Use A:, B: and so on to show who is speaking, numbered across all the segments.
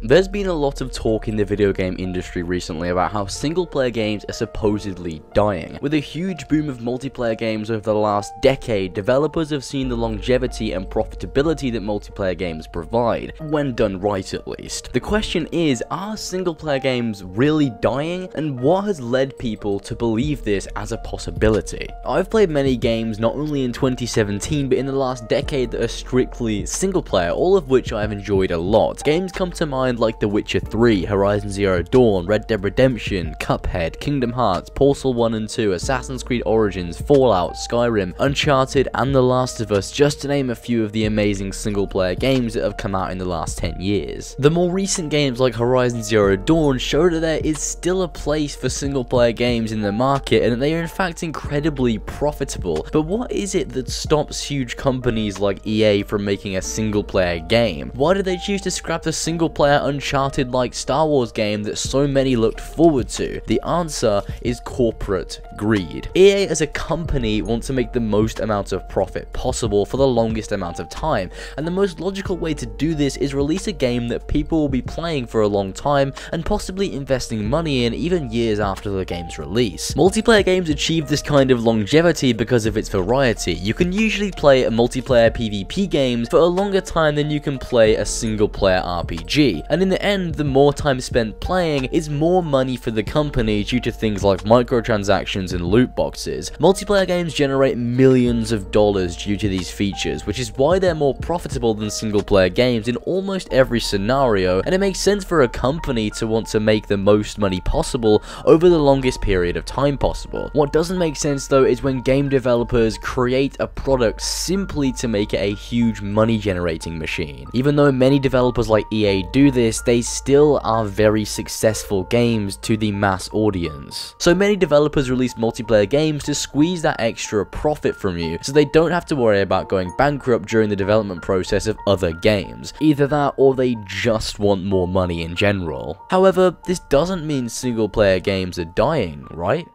A: There's been a lot of talk in the video game industry recently about how single-player games are supposedly dying. With a huge boom of multiplayer games over the last decade, developers have seen the longevity and profitability that multiplayer games provide, when done right at least. The question is, are single-player games really dying, and what has led people to believe this as a possibility? I've played many games not only in 2017 but in the last decade that are strictly single-player, all of which I've enjoyed a lot. Games come to mind like The Witcher 3, Horizon Zero Dawn, Red Dead Redemption, Cuphead, Kingdom Hearts, Portal 1 and 2, Assassin's Creed Origins, Fallout, Skyrim, Uncharted, and The Last of Us, just to name a few of the amazing single-player games that have come out in the last 10 years. The more recent games like Horizon Zero Dawn show that there is still a place for single-player games in the market, and that they are in fact incredibly profitable. But what is it that stops huge companies like EA from making a single-player game? Why do they choose to scrap the single-player Uncharted-like Star Wars game that so many looked forward to? The answer is corporate greed. EA as a company wants to make the most amount of profit possible for the longest amount of time, and the most logical way to do this is release a game that people will be playing for a long time and possibly investing money in even years after the game's release. Multiplayer games achieve this kind of longevity because of its variety. You can usually play a multiplayer PvP games for a longer time than you can play a single-player RPG, and in the end, the more time spent playing is more money for the company due to things like microtransactions and loot boxes. Multiplayer games generate millions of dollars due to these features, which is why they're more profitable than single-player games in almost every scenario, and it makes sense for a company to want to make the most money possible over the longest period of time possible. What doesn't make sense though is when game developers create a product simply to make it a huge money-generating machine. Even though many developers like EA do this, they still are very successful games to the mass audience. So many developers release multiplayer games to squeeze that extra profit from you, so they don't have to worry about going bankrupt during the development process of other games. Either that, or they just want more money in general. However, this doesn't mean single player games are dying, right?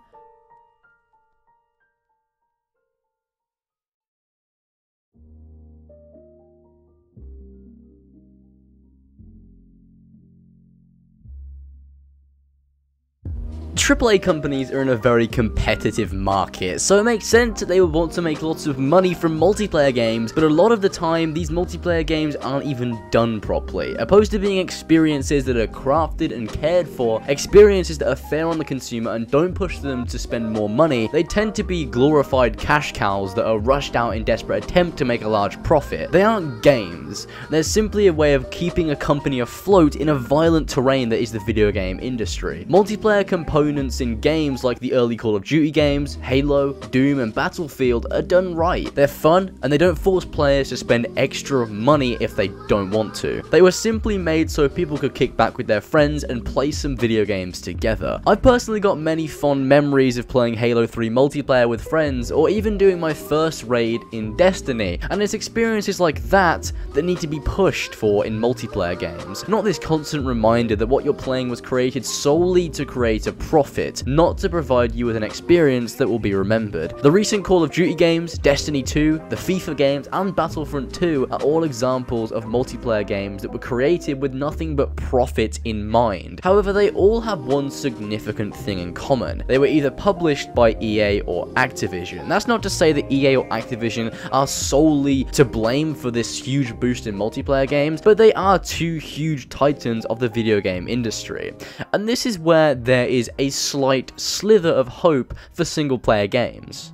A: AAA companies are in a very competitive market, so it makes sense that they would want to make lots of money from multiplayer games, but a lot of the time, these multiplayer games aren't even done properly. Opposed to being experiences that are crafted and cared for, experiences that are fair on the consumer and don't push them to spend more money, they tend to be glorified cash cows that are rushed out in desperate attempt to make a large profit. They aren't games. They're simply a way of keeping a company afloat in a violent terrain that is the video game industry. Multiplayer components in games like the early Call of Duty games, Halo, Doom, and Battlefield are done right. They're fun, and they don't force players to spend extra money if they don't want to. They were simply made so people could kick back with their friends and play some video games together. I've personally got many fond memories of playing Halo 3 multiplayer with friends, or even doing my first raid in Destiny, and it's experiences like that that need to be pushed for in multiplayer games. Not this constant reminder that what you're playing was created solely to create a profit, not to provide you with an experience that will be remembered. The recent Call of Duty games, Destiny 2, the FIFA games, and Battlefront 2 are all examples of multiplayer games that were created with nothing but profit in mind. However, they all have one significant thing in common. They were either published by EA or Activision. That's not to say that EA or Activision are solely to blame for this huge boost in multiplayer games, but they are two huge titans of the video game industry. And this is where there is a slight slither of hope for single-player games.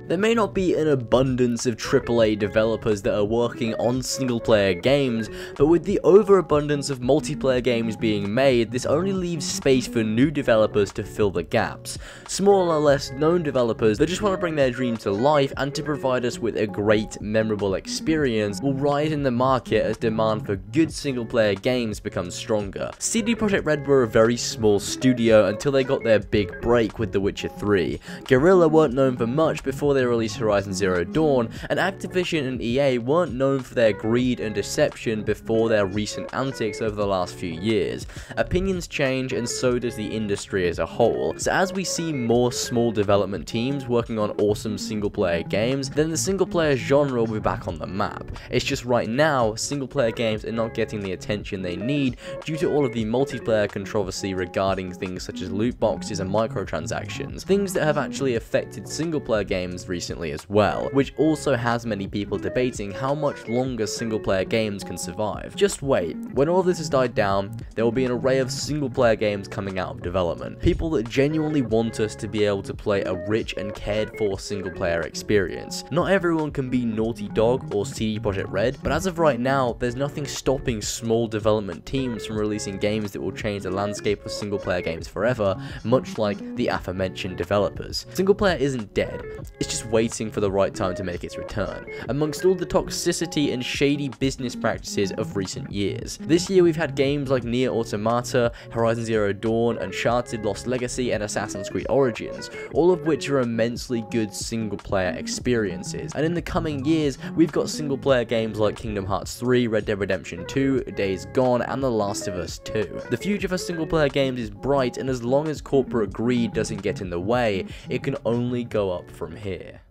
A: There may not be an abundance of AAA developers that are working on single-player games, but with the overabundance of multiplayer games being made, this only leaves space for new developers to fill the gaps. Smaller, less known developers that just want to bring their dream to life and to provide us with a great, memorable experience will rise in the market as demand for good single-player games becomes stronger. CD Projekt Red were a very small studio until they got their big break with The Witcher 3. Guerrilla weren't known for much before before they released Horizon Zero Dawn, and Activision and EA weren't known for their greed and deception before their recent antics over the last few years. Opinions change, and so does the industry as a whole. So as we see more small development teams working on awesome single player games, then the single player genre will be back on the map. It's just right now, single player games are not getting the attention they need due to all of the multiplayer controversy regarding things such as loot boxes and microtransactions, things that have actually affected single player games recently as well, which also has many people debating how much longer single player games can survive. Just wait, when all this has died down, there will be an array of single player games coming out of development, people that genuinely want us to be able to play a rich and cared for single player experience. Not everyone can be Naughty Dog or CD Projekt Red, but as of right now, there's nothing stopping small development teams from releasing games that will change the landscape of single player games forever, much like the aforementioned developers. Single player isn't dead, it's just waiting for the right time to make its return, amongst all the toxicity and shady business practices of recent years. This year we've had games like Nier Automata, Horizon Zero Dawn, Uncharted Lost Legacy, and Assassin's Creed Origins, all of which are immensely good single player experiences. And in the coming years, we've got single player games like Kingdom Hearts 3, Red Dead Redemption 2, Days Gone, and The Last of Us 2. The future for single player games is bright, and as long as corporate greed doesn't get in the way, it can only go up from here.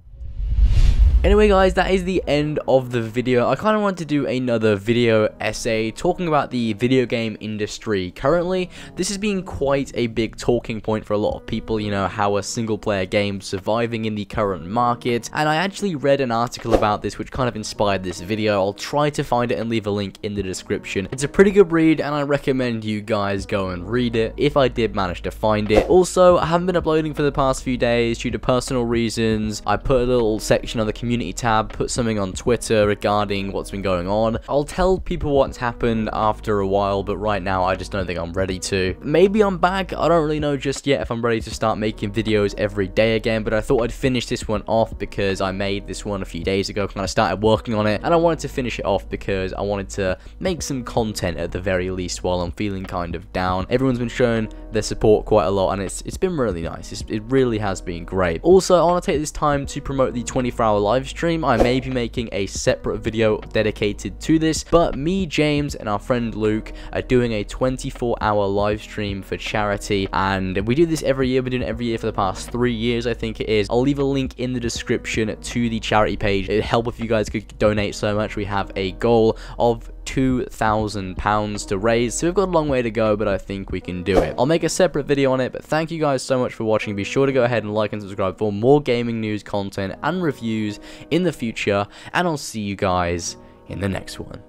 A: Anyway guys, that is the end of the video. I kind of wanted to do another video essay talking about the video game industry currently. This has been quite a big talking point for a lot of people, you know, how a single player game surviving in the current market, and I actually read an article about this which kind of inspired this video. I'll try to find it and leave a link in the description. It's a pretty good read, and I recommend you guys go and read it if I did manage to find it. Also, I haven't been uploading for the past few days due to personal reasons. I put a little section on the community tab, put something on Twitter regarding what's been going on. I'll tell people what's happened after a while, but right now I just don't think I'm ready to. Maybe I'm back, I don't really know just yet if I'm ready to start making videos every day again, but I thought I'd finish this one off because I made this one a few days ago, kind of started working on it, and I wanted to finish it off because I wanted to make some content at the very least while I'm feeling kind of down. Everyone's been showing their support quite a lot, and it's been really nice. It really has been great. Also, I want to take this time to promote the 24-hour live stream. I may be making a separate video dedicated to this, but me, James, and our friend Luke are doing a 24-hour live stream for charity, and we do this every year. We've been doing it every year for the past 3 years, I think it is. I'll leave a link in the description to the charity page. It'd help if you guys could donate so much. We have a goal of £2,000 to raise, so we've got a long way to go, but I think we can do it. I'll make a separate video on it, but thank you guys so much for watching. Be sure to go ahead and like and subscribe for more gaming news, content, and reviews in the future, and I'll see you guys in the next one.